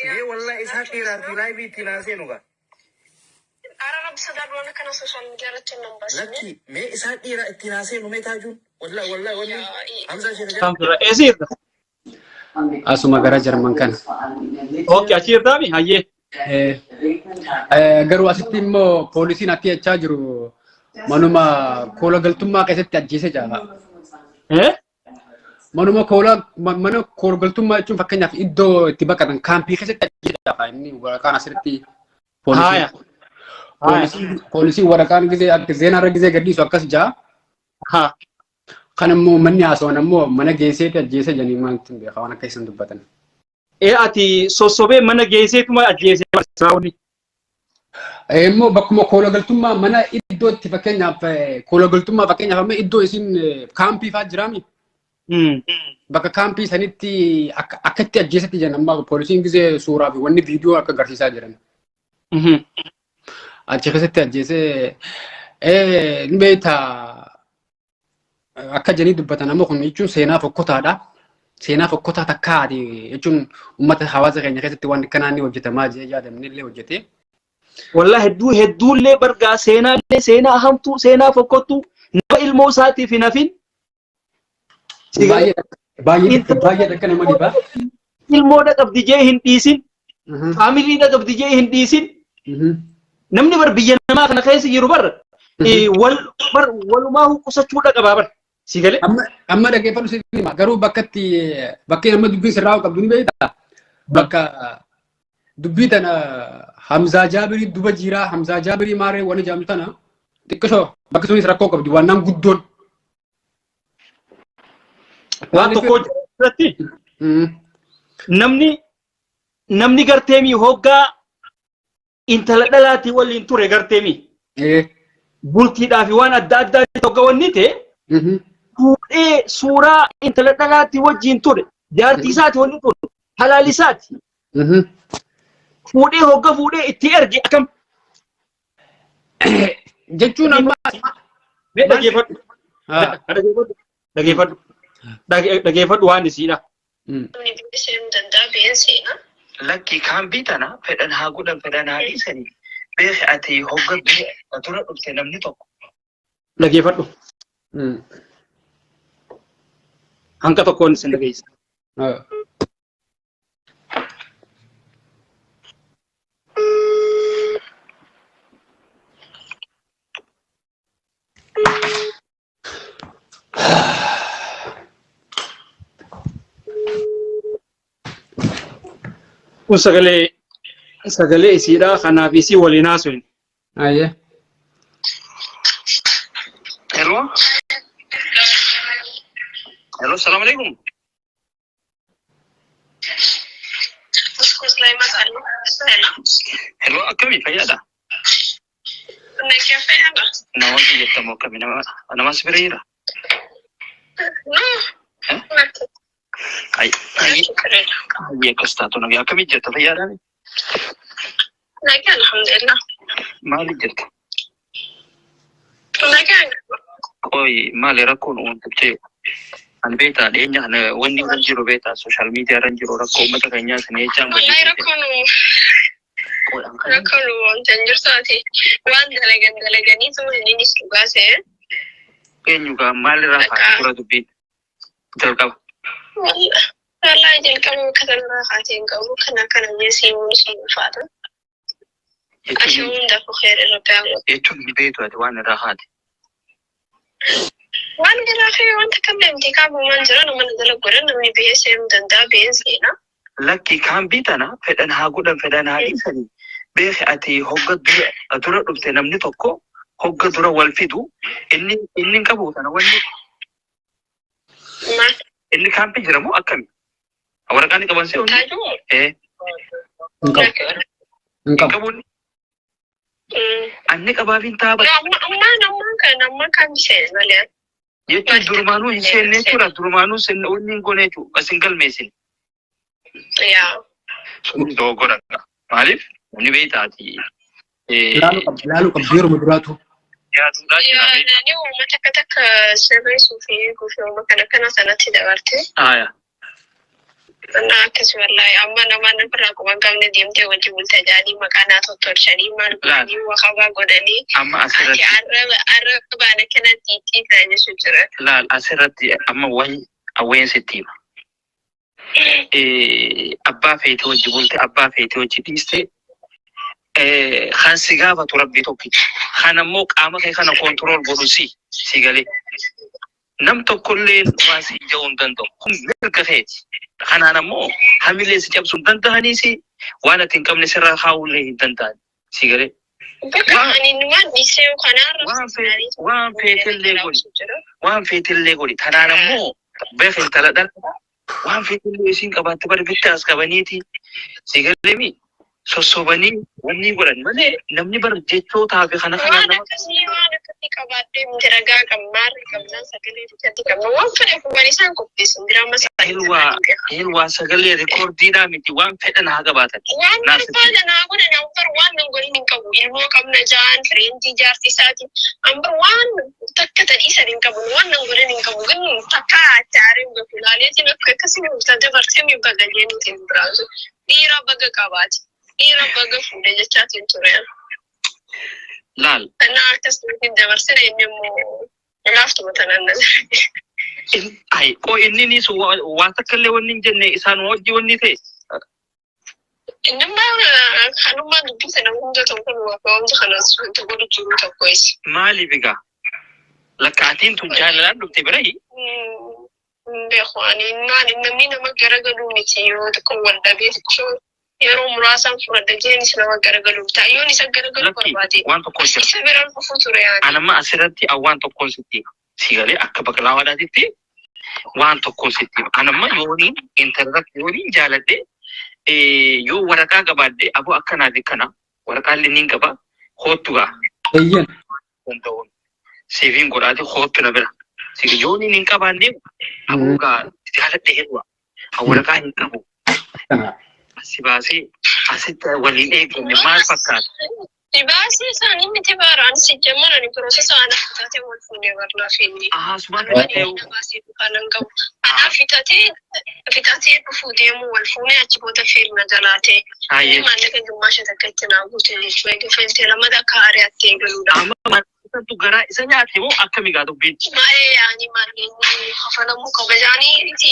إيه والله إسحاق إيران في لايف تناسينوغا أنا بصدق وأنا كنا سوشيال ميديا رتشنا بس لكن ما إسحاق إيران تناسينو ما تاجون والله حمزة شنو Alhamdulillah. Ezir. Asuma gara Jerman kan. Okay, achir dami haye. Garuu asitti immoo poolisiin atti jechaa jiru manuma koola galtummaa keessatti ajjeese jira. Manuma mana koola galtummaa jechuun fakkeenyaaf iddoo itti baqatan kaampii keessatti ajjeese jira. Inni waraqaan asirratti poolisiin waraqaan gizee akka zeenarra gizee gadhiisu akkas jira. Kan immoo manni haasawwan immoo mana geesseetti ajjeese janii maaltu beekaa waan akka isin dubbatan. Ati sosobee mana geesseetuma ajjeese barsiisaawni. Immoo bakkuma koola galtummaa mana iddoo itti fakkeenyaaf koola galtummaa fakkeenyaaf amma iddoo isin kaampii fa'aa jiraami. Bakka kaampii sanitti akkatti ajjeesetti jiran amma poolisiin gizee suuraa fi wanni viidiyoo akka agarsiisaa jiran. Achi keessatti ajjeesee ni beektaa akka janii dubbatan amma kun jechuun seenaa fokkotaadha. Seenaa fokkotaa takkaati jechuun uummata hawaasa keenya keessatti waan akkanaa ni hojjetamaa jee yaadamne illee hojjetee. Wallah hedduullee bargaa seenaa hamtuu seenaa fokkottuu nama ilmoo isaatiif hin hafin. Baay'ee akka nama dhibaa. Ilmoodha qabdi jee hin dhiisin. Faamiliidha qabdi jee hin dhiisin. Namni bar biyya namaa kana keessa jiru walumaa qusachuudha qabaa bar. Sigalee. Amma dhaggeeffatu siima garuu bakkee nama dubbii sirraa qabdu ni beektaa. Bakka dubbii tana Hamzaa Jaabirii duba jiraa Hamzaa Jaabirii maaree waan ijaamu tana xiqqashoo bakka sunis rakkoo qabdi waan naan guddoon. Waan tokko irratti namni garteemii hoggaa intala dhalaatii waliin ture garteemii. Bultiidhaa fi waan adda addaa hoggaa wanni ta'e. Fuudhee suuraa intala dhalaatii wajjin ture jaartii isaati wanni ture halaali isaati. Fuudhee hogga fuudhee itti erge akkam. Jechuun amma dhageeffadhu waan isiidha. Lakki kaampii tana fedhan haa godhan fedhan haa dhiisanii beeki ati hogga tura dhufte namni tokko. Dhageeffadhu. Hanga tokkoon isin dhageessa. Kun sagalee isiidha kanaaf isii waliin haasofin. Ayyee. Hello, assalamu alaikum. Hello, akkami fayyada? Nama biyyattamoo akkami nama sibiriira? Ayye akkas taatu nabi akkami jirta fayyadaan? Alhamdulillah. Maali jirta? Qoy maali rakkoon uumamtee? An beektaa dhiyeenya kana wanni irra jiru beektaa sooshaal miidiyaa irra jiru rakkoo uummata keenyaa sana jechaan wallahi rakkoon wantan jirtaati waan dalaganii tuma innis dhugaase eenyugaa maalirraa kaatee dura dubbiin jalqaba. Wallahi jalqaba kanarraa kaatee qabu kana jeesiimuun siin faata. Ashamuun dafu khayr irra gaama. Jechuun ni beektu ati waan irraa haate. Waan garaafii wanta kamleemti kaabumaan jira nama dala godhan namni beeksisuu danda'a beeksisna. Lakki kaampii tana fedhan haa godhan fedhan haa dhiisanii beeki ati hogga dura dhufte namni tokko hogga dura wal fidu inni qabu kana wanni. Inni kaampii jira moo akkami? Waraqaan qaban see hundi? Qabuun. Anni qabaafiin taaba. Amma kan isheen malee. Jechuun durumaanuu hin seenne jechuudha. Durumaanuu seenne onni hin goone jechuudha. Asin galmeessin. Sun dogoggoradha. Maaliif? Namni beektaati. Ilaalu qabdi yeroo duraatu. Ni uummata takka sirreessuu fi eeguuf yooma kana sanatti dabarte. أنا أكس والله أما أنا ما نبرا كمان قبل ديمتي وجه ملتجاني مكانات ترشني مالباني وخبا قدني أما أسرتي عرب أنا كنا تيتي ثاني شجرة لا أسرتي أما وين ستيما أبا فيتي وجه بولتي أبا فيتي وجه ديستي خان سيغافة ربي توكي خان موك آمك خان كنترول بروسي سيغالي نمتو كلين واسي جون دندو كم غير خيتي خانا مو حميلي سي جاب سون دندهانيسي وانا تنكم نسرا خاولي دندان سيغالي يعني نمان بيسيو خنار وان فيت اللي قولي تنانا مو بيخل تلدن وان فيت اللي سين كبات بر بيتاس كبانيتي سيغالي مي سوسوباني وني قران مالي نمني بر جيتو تابي خانا وانا كسي كباتي مجرقا كمار كمنا سكلي تجاتي كمنا وان فرق بانيسان كوبتيس مجرا مسا هلوا سكلي ريكورد دينا ميتي وان فتن هاقا باتا وان مرفادا ناقونا نوفر وان نقول ننكبو إلمو كمنا جان فرينتي جارتي ساتي أمبر وان تكتا إيسا ننكبو وان نقول ننكبو قلن تكا تعرم بفلاليتي نفكا كسي مفتدبر سمي بغاليني تنبرازو ديرا بغا كباتي إيرا بقى فوده جاتين توريان. لال. أنا أرتست ممكن دمرسنا إنمو عرفت مثلا نزل. أي كو إني نيسو واتكلم ونين جنة إنسان وجي وني تي. إنما خانو ما نبي سنقوم ده تقول وقام ده خلاص تقول جروته كويس. مالي بقى. لكاتين تجعل لانو تبرأي. بإخواني نمني نما جرجلو متيو تكون ولا بيت شو. يرو مراسم فرد جيني سلوا جرجلو تأيوني سجرجلو كرباتي. وانتو كونسيت. سبيران بفوتوري يعني. أنا ما أسرتي أو وانتو كونسيتي. سيغالي أكبر لا ولا ديتي. وانتو كونسيتي. أنا ما يوني إنترنت يوني جالدي. يو ورقة كبادي أبو أكنا ديكنا ورقة لينين كبا خوتوغا. أيين. وانتو سيفين قرادي خوت نبرة. سيغ يوني نين كبادي أبو كا جالدي هدوا. ورقة نين كبو. سباسي أسيت ولين إيه ما فكر. سباسي ساني متباران سجمنا نبروسس أنا فتاتي والفوني ورنا فيني. سبحان الله. سباسي أنا نقول أنا فتاتي بفودي مو والفوني أجيبوتا فيلم جلاتي. أيه. ما عندك جماشة تكتنا بوتي شوي كفيلتي لما ده كاري أتيجلودا. أما tu gara isa nyaate moo akkami gaadu beekti. Malee yaani malee hafana muka bajani ti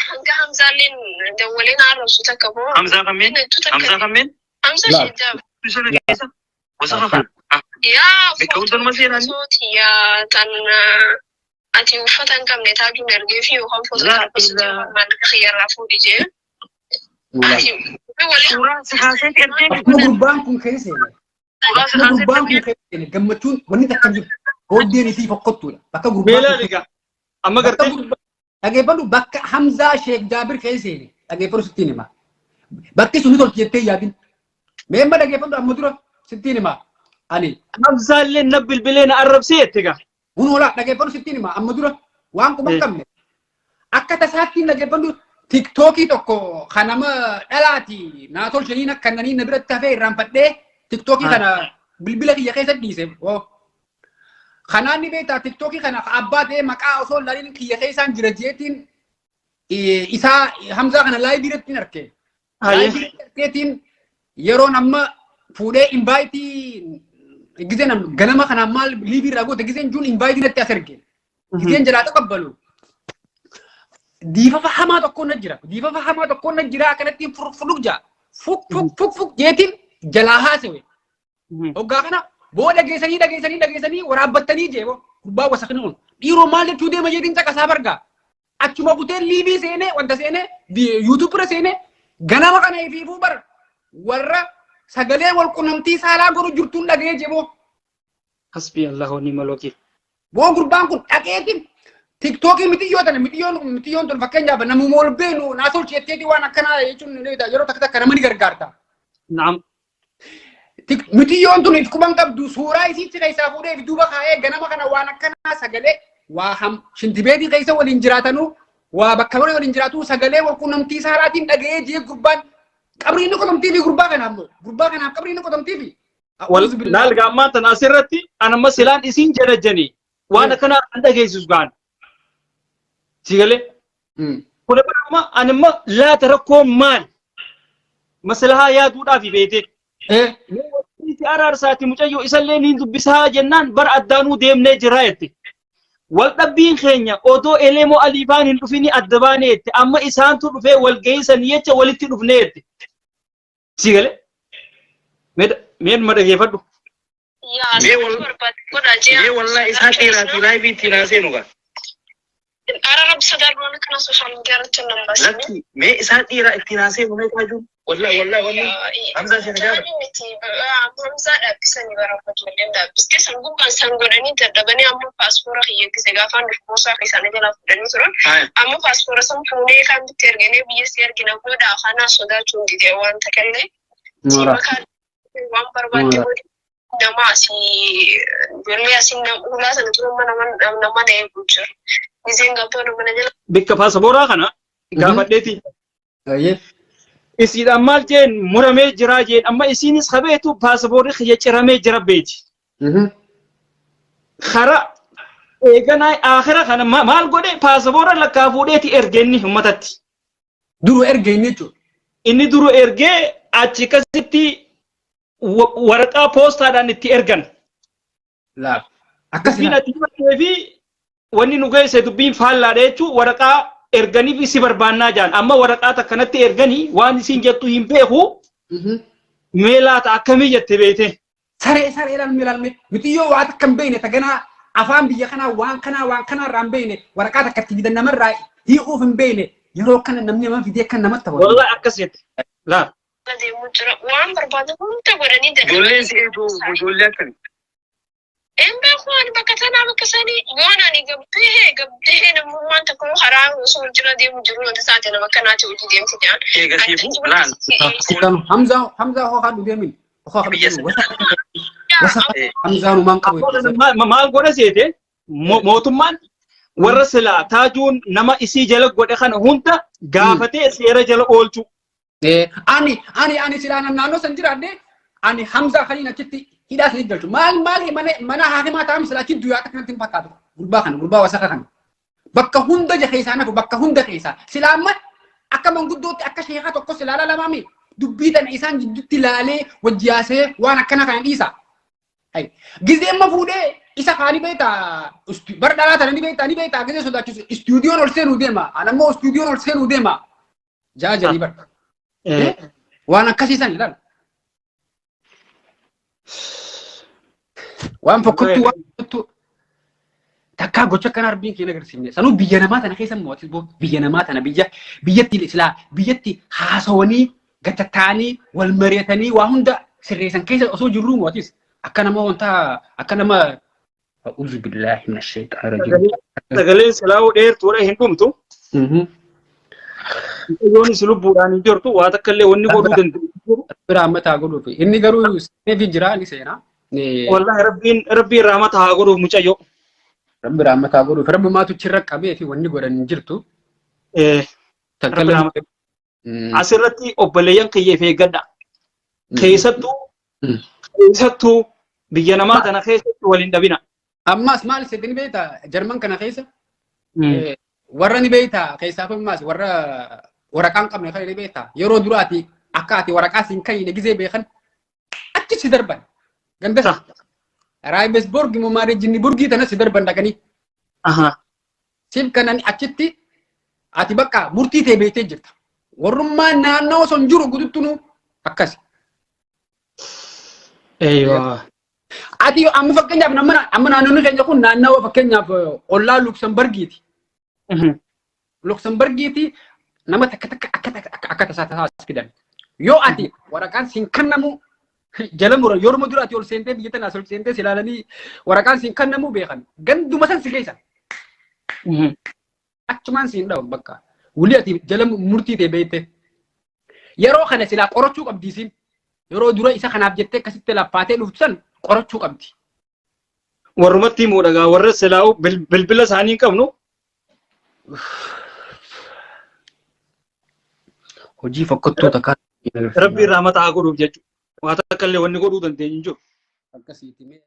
hanga hamzaalin dawwalin arrabsu takka moo. Hamzaa kameen? Hamzaa kameen? Hamza shiddaab. Sana keessa wasa hafan. Yaa Bikka hunduma seenaan. footi yaa tan ati uffata hin qabne taajuun ergee fi yookaan foota tarbiisuu maalirra xiyyaarraa fuudhi jee. Suuraa si kaasee ergee. Gurbaan kun keessee. Gurbaan kun keessee gammachuun wanni takka jiru booddeen isii fokkottuudha. Bakka gurbaan. Beelaa liga. Amma gartee. Dhageeffadhu bakka Hamzaa Sheek Jaabir keessee dhageeffadhu sittiin himaa. Bakki suni tolchi jettee yaadin. Meemma dhageeffadhu amma dura sittiin himaa. Ani. Hamzaallee na bilbilee na arrabsee jette gaa. Kun hoolaa dhageeffadhu sittiin himaa amma dura waan quba qabne. Akka tasaattiin dhageeffadhu tiktookii tokko kanama dhalaati naa tolchanii akkannanii na biratti hafee irraanfadhee tiktookii kana bilbila kiyya keessa dhiise. Kanaan ni beektaa tiktookii kana abbaa ta'ee maqaa osoo laliin kiyya keessaan jira jeetiin isaa Hamzaa kana laayivii irratti argee. Laayivii argeetiin yeroon amma fuudhee invaayitii gizeen ganama kana maal liivii irraa goote gizeen juun invaayitii irratti as erge. Gizeen jalaa qabbalu. Diifafa hamaa tokkoon na jira. Diifafa hamaa tokkoon na jira akkanatti furuk jaa. Fuk jeetiin jalaa haasewe. Hoggaa kana booda geessanii waraabbattanii jeebo. Gurbaa wasaqni kun. Dhiiroo maal jechuu deema jeetiin caqasaa bargaa. Achuma kutee liivii seenee wanta seenee yuutuubira seenee ganama kana ifiifuu bara warra sagalee wal qunnamtii saalaa godhu jirtuun dhagee jeebo. Hasbi Allah wa ni'mal wakiil. Boo gurbaan kun dhaqeetiin TikTokii mitiyoon tun fakkeenyaaf namuma ol beenu naa tolchi jetteeti waan akkanaa jechuun yeroo takka nama ni gargaarta. Naam. Mitiyoon tun if kuban qabdu suuraa isiitti keessaa fuudhee if duuba kaa'ee ganama kana waan akkanaa sagalee waa shintibeetii keessa waliin jiraatanuu waa bakka barii waliin jiraatu sagalee wal qunnamtii saalaatiin dhaga'ee jee gurbaan qabrii inni qotamtii fi gurbaa kanaaf qabrii inni qotamtii fi. Laal gaammaa tan asirratti anamma silaan isiin jedhajanii waan akkanaa an dhageessisu gaan. Sigalee Kun amma anima laata rakkoon maal? Maslahaa yaaduudhaaf beete. Wanti araarsaati mucayyoo isallee niin dubbisaa jennaan bara addaanuu deemnee jira jette. Wal dhabbiin keenya odoo elemoo aliifaan hin dhufini adda baanee jette. Amma isaantu dhufee wal geessan jecha walitti dhufnee jette. Si galee? Meen ma dhageeffadhu? Mee wallahi isaa dheeraati laayivii ittiin haaseenu gaa. Arab sadarboon kana social media irratti nambas. Lakki mee isaa dheeraa ittiin haaseenu mee taaju? Wallahi Hamza Senegal. Hamza dhaabisanii barafatu illee dhaabiskee sanguuqaan sangodhanii dadhabanii amma paaspoora hiyyeekkise gaafaan dhufboosaa keessaan jalaa fudhanii turan. Amma paaspoora san fuunee kan bitti erganee biyyatti ergina booda afaanaa sodaachuun didee waan takallee. Waan barbaadde nama asii ijoollee asii ulaa sana tura nama na eeguu jira. Iseen gabboo nama na jala. Bakka paasapooraa kana gaafadheeti. Isiidhaan maal jeen muramee jira jeen amma isiinis qabeetu paasapoorri xiyya ciramee jira beeti. Kara eeganaa aakhira kana maal godhe paasapoora lakkaa fuudheeti ergeenni uummatatti. Duru ergeenni jechuudha. Inni duru ergee achi kasitti waraqaa poostaadhaan itti ergan. Laaf. Akkasiin ati himattee fi wanni nu geesse dubbiin faallaadha jechuun waraqaa erganii fi si barbaannaa jaan. Amma waraqaa takkanatti erganii waan isiin jettu hin beeku. Meelaata akkamii jette beete. Sareedhaan meelaalme nuti yoo waan akka hin beekne taganaa afaan biyya kanaa waan kanaa irraa hin beekne waraqaa takka itti fidan namarraa hiikuuf hin beekne yeroo kana namni nama fidee kan namatti ta'u. Wallahi akkas jette. Laaf. Waan barbaadu hunda godhanii dadhabanii. Ijoolleen si eeguu ijoollee akkamii? Waan bakka tanaa bakka sanii waan ani gabdee namummaan tokko haraa osoo jira deemu jiru wanti isaati nama akkanaati hojii deemsi jedhan. Eegasiifu laal. Hamzaa hoo haadhu deemin. Hamzaa numaan qabu. Maal godha seete mootummaan warra silaa taajuun nama isii jala godhe kana hunda gaafatee seera jala oolchu. Ani silaa naannoo san jiraadde ani Hamzaa kaniin achitti hidhaa sanii galchu. Maal mana haakimaa ta'an silaa achi duyyaa kanatti hin fakkaatu. Gurbaa wasaka kana. Bakka hunda keessaa nafu bakka hunda keessaa. Silaa amma akka manguddootti akka sheekaa tokko silaa laalamaami. Dubbii tana isaan jidduutti laalee wajjiyaasee waan akkana kana dhiisa. Gizee amma fuudhee isa kaanii beektaa bara dhalaa tana ni beektaa gizee sodaachisu istuudiyoon ol seenuu deema. Anammoo istuudiyoon ol seenuu deema. Jaajanii bara. Waan akkasiisan ilaala. Waan fokkottuu takkaa gocha kana arbiin keenya agarsiifne. Sanuu biyya namaa tana keessa mootis biyya namaa tana biyyatti silaa biyyatti haasawanii gattattaanii wal mari'atanii waa hunda sirreessan keessa osoo jirruu mootis akka nama wanta akka nama a'uudhu billaahi mina shayxaani rajiim. Sagaleen silaa'uu dheertuudha hin dhumtu. Yoon si lubbuudhaan hin jirtu waa takka illee wanni godhuu danda'u. Biraa mataa godhuuf inni garuu seeneef jira ni seenaa. Wallahi rabbiin rahmata haa godhuuf mucayyoo. Rabbi rahmata haa godhuuf rabbi maatu chirra qabee fi wanni godhan hin jirtu. Asirratti obboleeyyan kiyyeef eeggadha. Keessattuu biyya namaa tana keessatti waliin dhabina. Ammas maal isin ni beektaa Jarman kana keessa warra ni beektaa keessaaf ammas warra waraqaan qabne kan ni beektaa yeroo duraati akka ati waraqaa siin kan hin gizee beekan achi si darban. Gandasa. Raibesburg mu maare jinni burgii tana si darban dhaqanii. Siif kanan achitti ati bakka murtii ta'e beektee jirta. Warrummaan naannoo son jiru guututtunu akkas. Ati amma fakkeenyaaf amma naannoon keenya kun naannoo fakkeenyaaf ollaa Luxemburgiiti. Luxemburgiiti nama takka akka tasaa fidan. Yoo ati waraqaan siin kennamu jala mura yeroo duraati ol seentee biyya tanaa ol seentee silaalanii waraqaan siin kennamu beekan. Ganduma san si keessa. Achumaan siin dhawu bakka. Wuli ati jala murtii ta'e beekte. Yeroo kana silaa qorachuu qabdi isin. Yeroo dura isa kanaaf jettee akkasitti lappaatee dhuftu san qorachuu qabdi. Warrumatti immoo dhagaa warra silaa'u bilbila isaanii hin qabnu. Hojii fokkottuu takkaa. Rabbiin rahmata haa godhuuf jechuudha. Waa takka illee wanni godhuu dandeenyu hin jiru. Akkasiiti.